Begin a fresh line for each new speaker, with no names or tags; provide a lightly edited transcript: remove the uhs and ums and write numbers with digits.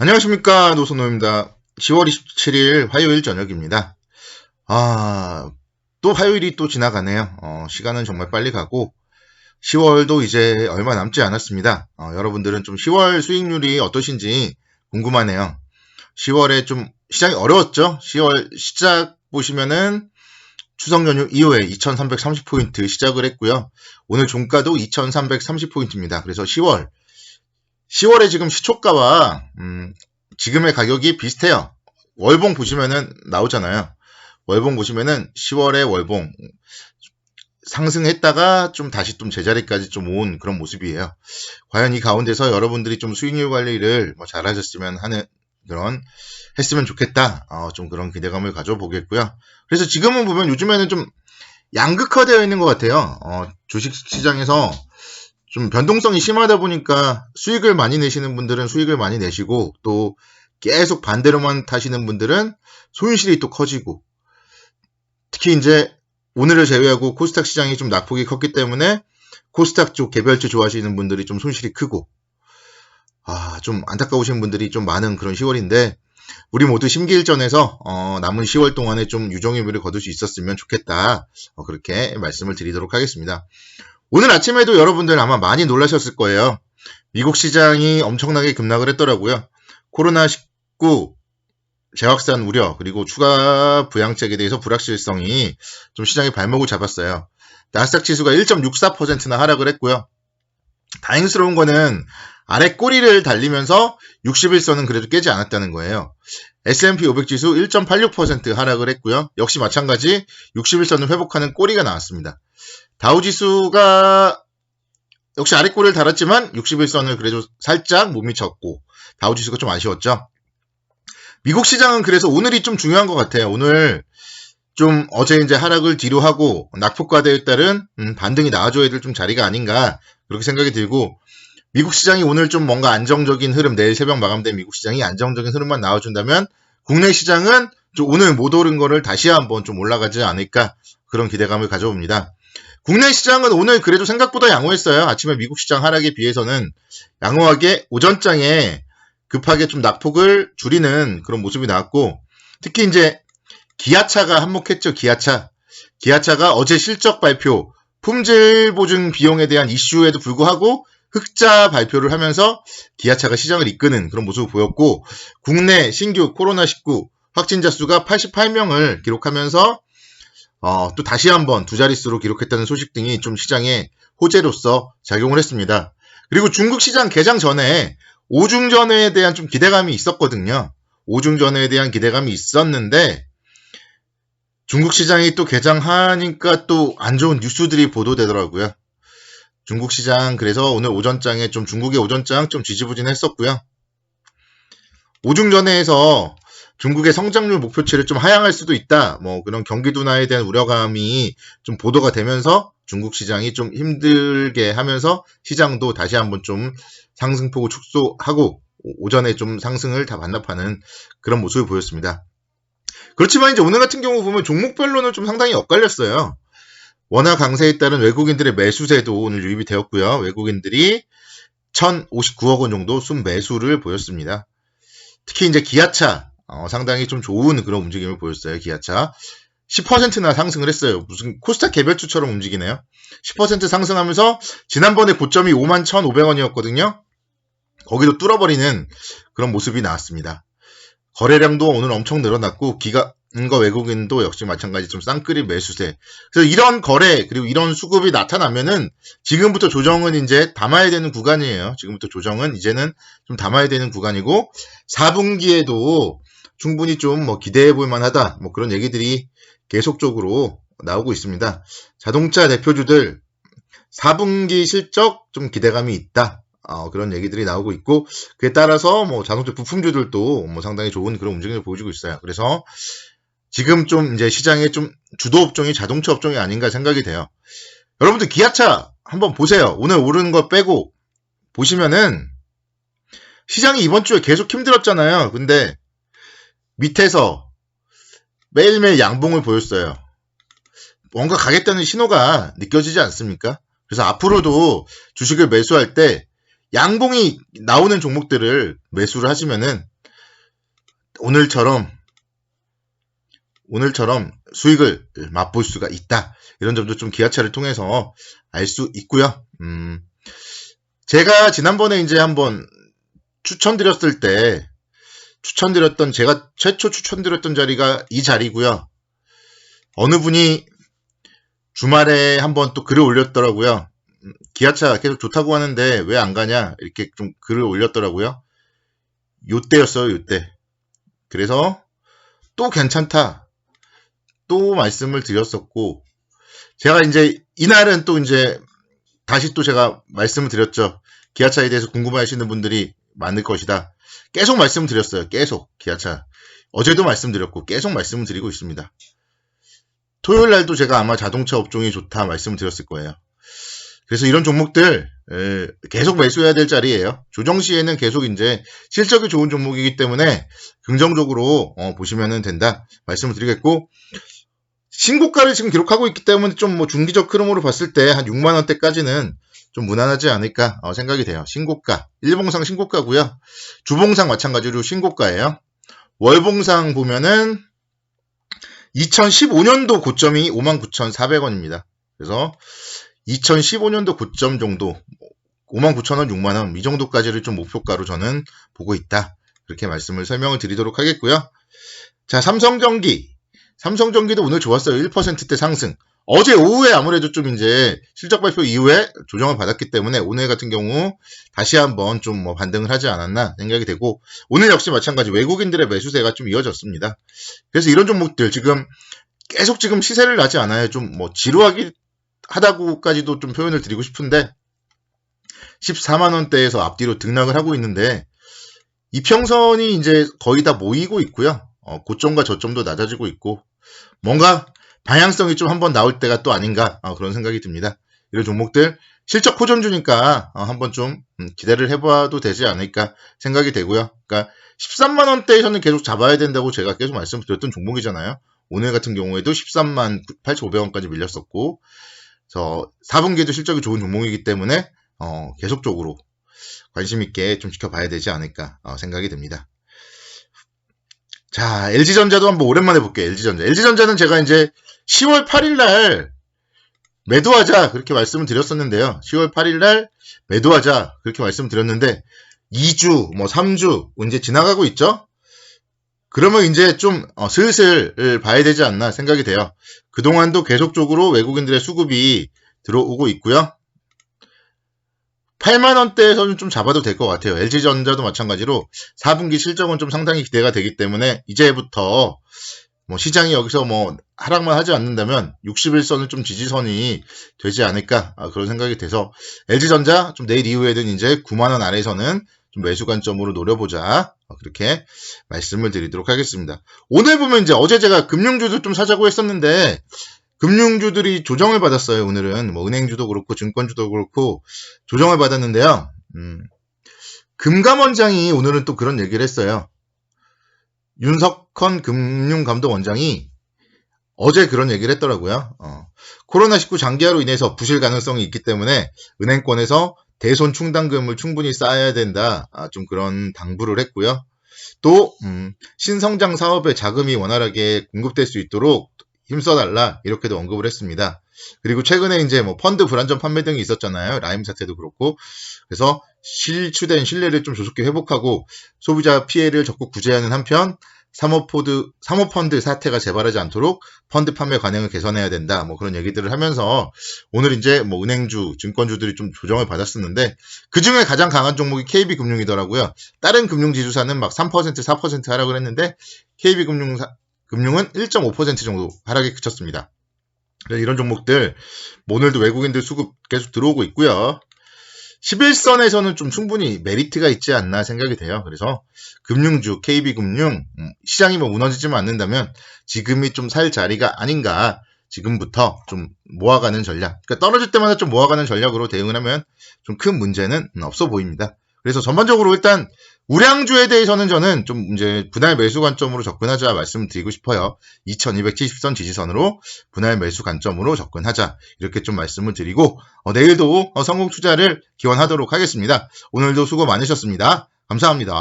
안녕하십니까, 노선호입니다. 10월 27일 화요일 저녁입니다. 또 화요일이 또 지나가네요. 시간은 정말 빨리 가고 10월도 이제 얼마 남지 않았습니다. 여러분들은 좀 10월 수익률이 어떠신지 궁금하네요. 10월에 좀 시장이 어려웠죠? 10월 시작 보시면은 추석 연휴 이후에 2330포인트 시작을 했고요. 오늘 종가도 2330포인트입니다. 그래서 10월에 지금 시초가와 지금의 가격이 비슷해요. 월봉 보시면은 나오잖아요. 월봉 보시면은 10월에 월봉 상승했다가 좀 다시 좀 제자리까지 좀 온 그런 모습이에요. 과연 이 가운데서 여러분들이 좀 수익률 관리를 잘하셨으면 하는 그런 했으면 좋겠다. 좀 그런 기대감을 가져보겠고요. 그래서 지금은 보면 요즘에는 좀 양극화되어 있는 것 같아요. 주식시장에서 좀 변동성이 심하다 보니까 수익을 많이 내시는 분들은 수익을 많이 내시고 또 계속 반대로만 타시는 분들은 손실이 또 커지고 특히 이제 오늘을 제외하고 코스닥 시장이 좀 낙폭이 컸기 때문에 코스닥 쪽 개별주 좋아하시는 분들이 좀 손실이 크고 좀 안타까우신 분들이 좀 많은 그런 10월인데 우리 모두 심기일전에서 남은 10월 동안에 좀 유종의미를 거둘 수 있었으면 좋겠다. 그렇게 말씀을 드리도록 하겠습니다. 오늘 아침에도 여러분들 아마 많이 놀라셨을 거예요. 미국 시장이 엄청나게 급락을 했더라고요. 코로나19 재확산 우려 그리고 추가 부양책에 대해서 불확실성이 좀 시장의 발목을 잡았어요. 나스닥 지수가 1.64%나 하락을 했고요. 다행스러운 거는 아래 꼬리를 달리면서 60일선은 그래도 깨지 않았다는 거예요. S&P 500 지수 1.86% 하락을 했고요. 역시 마찬가지 60일선을 회복하는 꼬리가 나왔습니다. 다우 지수가 역시 아래 꼬리를 달았지만 60일선을 그래도 살짝 못 미쳤고 다우 지수가 좀 아쉬웠죠. 미국 시장은 그래서 오늘이 좀 중요한 것 같아요. 오늘 좀 어제 이제 하락을 뒤로 하고 낙폭과대에 따른 반등이 나와줘야 될 좀 자리가 아닌가 그렇게 생각이 들고 미국 시장이 오늘 좀 뭔가 안정적인 흐름 내일 새벽 마감된 미국 시장이 안정적인 흐름만 나와준다면 국내 시장은 좀 오늘 못 오른 거를 다시 한번 좀 올라가지 않을까 그런 기대감을 가져봅니다. 국내 시장은 오늘 그래도 생각보다 양호했어요. 아침에 미국 시장 하락에 비해서는 양호하게 오전장에 급하게 좀 낙폭을 줄이는 그런 모습이 나왔고 특히 이제 기아차가 한몫했죠. 기아차가 어제 실적 발표, 품질 보증 비용에 대한 이슈에도 불구하고 흑자 발표를 하면서 기아차가 시장을 이끄는 그런 모습을 보였고 국내 신규 코로나19 확진자 수가 88명을 기록하면서 또 다시 한번 두 자릿수로 기록했다는 소식 등이 좀 시장의 호재로서 작용을 했습니다. 그리고 중국 시장 개장 전에 오중전에 대한 좀 기대감이 있었거든요. 오중전에 대한 기대감이 있었는데 중국 시장이 또 개장하니까 또 안 좋은 뉴스들이 보도되더라고요. 중국 시장 그래서 오늘 오전장에 좀 중국의 오전장 좀 지지부진했었고요. 오중전에에서 중국의 성장률 목표치를 좀 하향할 수도 있다. 그런 경기 둔화에 대한 우려감이 좀 보도가 되면서 중국 시장이 좀 힘들게 하면서 시장도 다시 한번 좀 상승폭을 축소하고 오전에 좀 상승을 다 반납하는 그런 모습을 보였습니다. 그렇지만 이제 오늘 같은 경우 보면 종목별로는 좀 상당히 엇갈렸어요. 원화 강세에 따른 외국인들의 매수세도 오늘 유입이 되었고요. 외국인들이 1,059억 원 정도 순매수를 보였습니다. 특히 이제 기아차 상당히 좀 좋은 그런 움직임을 보였어요. 기아차 10%나 상승을 했어요. 무슨 코스닥 개별주처럼 움직이네요. 10% 상승하면서 지난번에 고점이 51,500원이었거든요. 거기도 뚫어버리는 그런 모습이 나왔습니다. 거래량도 오늘 엄청 늘어났고 기관과 외국인도 역시 마찬가지 좀 쌍끌이 매수세. 그래서 이런 거래 그리고 이런 수급이 나타나면은 지금부터 조정은 이제 담아야 되는 구간이에요. 지금부터 조정은 이제는 좀 담아야 되는 구간이고 4분기에도 충분히 좀 기대해 볼 만하다. 그런 얘기들이 계속적으로 나오고 있습니다. 자동차 대표주들 4분기 실적 좀 기대감이 있다. 그런 얘기들이 나오고 있고 그에 따라서 자동차 부품주들도 상당히 좋은 그런 움직임을 보여주고 있어요. 그래서 지금 좀 이제 시장의 좀 주도 업종이 자동차 업종이 아닌가 생각이 돼요. 여러분들 기아차 한번 보세요. 오늘 오르는 거 빼고 보시면은 시장이 이번 주에 계속 힘들었잖아요. 근데 밑에서 매일매일 양봉을 보였어요. 뭔가 가겠다는 신호가 느껴지지 않습니까? 그래서 앞으로도 주식을 매수할 때 양봉이 나오는 종목들을 매수를 하시면은 오늘처럼 수익을 맛볼 수가 있다. 이런 점도 좀 기아차를 통해서 알 수 있고요. 제가 지난번에 이제 한번 제가 최초 추천드렸던 자리가 이 자리고요. 어느 분이 주말에 한번 또 글을 올렸더라고요. 기아차 계속 좋다고 하는데 왜 안 가냐 이렇게 좀 글을 올렸더라고요. 요때였어요, 요때. 그래서 또 괜찮다 또 말씀을 드렸었고, 제가 이제 이날은 또 이제 다시 또 제가 말씀을 드렸죠. 기아차에 대해서 궁금해하시는 분들이 많을 것이다. 계속 말씀드렸어요. 계속 기아차. 어제도 말씀드렸고 계속 말씀을 드리고 있습니다. 토요일 날도 제가 아마 자동차 업종이 좋다 말씀을 드렸을 거예요. 그래서 이런 종목들 계속 매수해야 될 자리예요. 조정 시에는 계속 이제 실적이 좋은 종목이기 때문에 긍정적으로 보시면 된다 말씀을 드리겠고, 신고가를 지금 기록하고 있기 때문에 좀 뭐 중기적 흐름으로 봤을 때 한 6만 원대까지는 좀 무난하지 않을까 생각이 돼요. 신고가, 일봉상 신고가고요. 주봉상 마찬가지로 신고가예요. 월봉상 보면은 2015년도 고점이 59,400원입니다. 그래서 2015년도 고점 정도, 59,000원, 6만원 이 정도까지를 좀 목표가로 저는 보고 있다. 그렇게 설명을 드리도록 하겠고요. 자, 삼성전기도 오늘 좋았어요. 1%대 상승. 어제 오후에 아무래도 좀 이제 실적 발표 이후에 조정을 받았기 때문에 오늘 같은 경우 다시 한번 좀 뭐 반등을 하지 않았나 생각이 되고, 오늘 역시 마찬가지 외국인들의 매수세가 좀 이어졌습니다. 그래서 이런 종목들 계속 시세를 나지 않아요. 좀 뭐 지루하다고까지도 좀 표현을 드리고 싶은데 14만원대에서 앞뒤로 등락을 하고 있는데 이평선이 이제 거의 다 모이고 있고요. 고점과 저점도 낮아지고 있고 뭔가 방향성이 좀 한번 나올 때가 또 아닌가 그런 생각이 듭니다. 이런 종목들 실적 호전주니까 한번 좀 기대를 해봐도 되지 않을까 생각이 되고요. 그러니까 13만원대에서는 계속 잡아야 된다고 제가 계속 말씀드렸던 종목이잖아요. 오늘 같은 경우에도 13만 8,500원까지 밀렸었고, 4분기에도 실적이 좋은 종목이기 때문에 계속적으로 관심 있게 좀 지켜봐야 되지 않을까 생각이 듭니다. 자, LG전자도 한번 오랜만에 볼게요. LG전자는 제가 이제 10월 8일 날 매도하자 그렇게 말씀을 드렸었는데요. 10월 8일 날 매도하자 그렇게 말씀드렸는데 2주, 3주 이제 지나가고 있죠. 그러면 이제 좀 슬슬 봐야 되지 않나 생각이 돼요. 그동안도 계속적으로 외국인들의 수급이 들어오고 있고요. 8만원대에서는 좀 잡아도 될 것 같아요. LG전자도 마찬가지로 4분기 실적은 좀 상당히 기대가 되기 때문에 이제부터 시장이 여기서 하락만 하지 않는다면 61선은 좀 지지선이 되지 않을까 그런 생각이 돼서 LG전자 좀 내일 이후에는 이제 9만원 아래에서는 좀 매수 관점으로 노려보자 그렇게 말씀을 드리도록 하겠습니다. 오늘 보면 이제 어제 제가 금융주도 좀 사자고 했었는데 금융주들이 조정을 받았어요. 오늘은 은행주도 그렇고 증권주도 그렇고 조정을 받았는데요. 금감원장이 오늘은 또 그런 얘기를 했어요. 윤석헌 금융감독원장이 어제 그런 얘기를 했더라고요. 코로나19 장기화로 인해서 부실 가능성이 있기 때문에 은행권에서 대손 충당금을 충분히 쌓아야 된다. 좀 그런 당부를 했고요. 또 신성장 사업에 자금이 원활하게 공급될 수 있도록 힘써달라 이렇게도 언급을 했습니다. 그리고 최근에 이제 펀드 불안전 판매 등이 있었잖아요. 라임 사태도 그렇고. 그래서 실추된 신뢰를 좀 조속히 회복하고 소비자 피해를 적극 구제하는 한편 사모펀드 사태가 재발하지 않도록 펀드 판매 관행을 개선해야 된다. 그런 얘기들을 하면서 오늘 이제 은행주, 증권주들이 좀 조정을 받았었는데 그 중에 가장 강한 종목이 KB금융이더라고요. 다른 금융지주사는 3%, 4% 하락을 했는데 KB금융은 1.5% 정도 하락에 그쳤습니다. 그래서 이런 종목들 오늘도 외국인들 수급 계속 들어오고 있고요. 11선에서는 좀 충분히 메리트가 있지 않나 생각이 돼요. 그래서 금융주, KB금융 시장이 무너지지만 않는다면 지금이 좀 살 자리가 아닌가. 지금부터 좀 모아가는 전략, 그러니까 떨어질 때마다 좀 모아가는 전략으로 대응을 하면 좀 큰 문제는 없어 보입니다. 그래서 전반적으로 일단 우량주에 대해서는 저는 좀 이제 분할 매수 관점으로 접근하자 말씀드리고 싶어요. 2270선 지지선으로 분할 매수 관점으로 접근하자 이렇게 좀 말씀을 드리고 내일도 성공 투자를 기원하도록 하겠습니다. 오늘도 수고 많으셨습니다. 감사합니다.